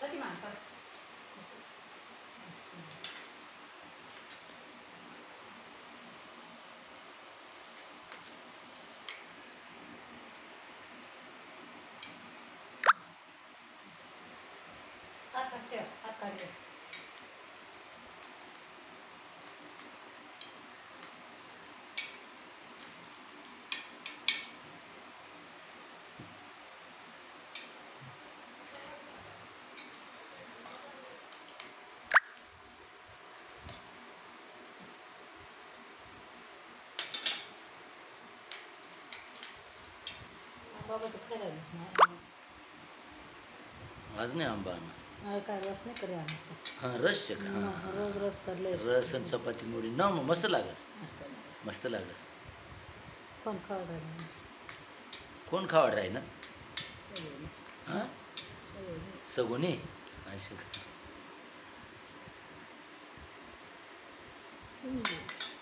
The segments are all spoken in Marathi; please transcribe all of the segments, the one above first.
कधी माणसा हात ठेव, हात काढले. बाबा तू खायला आज नाही आंबा काय रस नाही करे आम्ही. हां रस का हां रोज रस करले रस आणि चपाती मुरी ना मग मस्त लागत मस्त लागत. कोण खावड राहिले कोण खावड राही ना हां सगुनी असे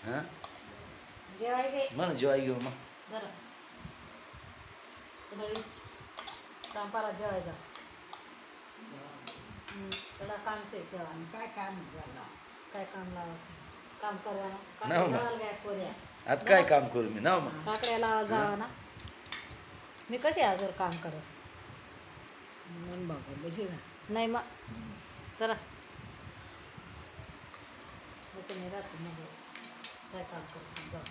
हां जेवाय घे मला जेवाय घेऊ मग जरा उधळी कांपाला जेवायचा त्याला कामचे जेवा काय काम काय काम लावायचं काम करायला काकड्याला काय पोऱ्या आता काय काम करू मी ना मग काकड्याला जावा ना मी कशी आजवर काम करस मन बघा नाही मग जरा असं नाही राहत मग काय काम करत जा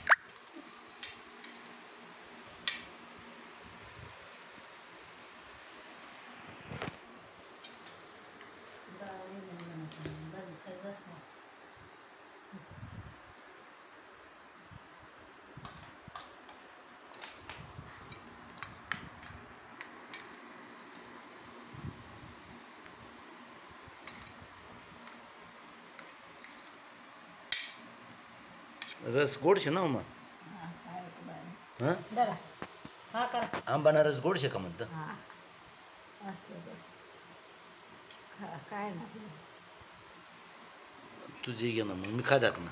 रस गोड शे ना मग हां जरा हा करा आंबाना रस गोड शे का म्हणतं काय ना तुझी घे ना मग मी खातात ना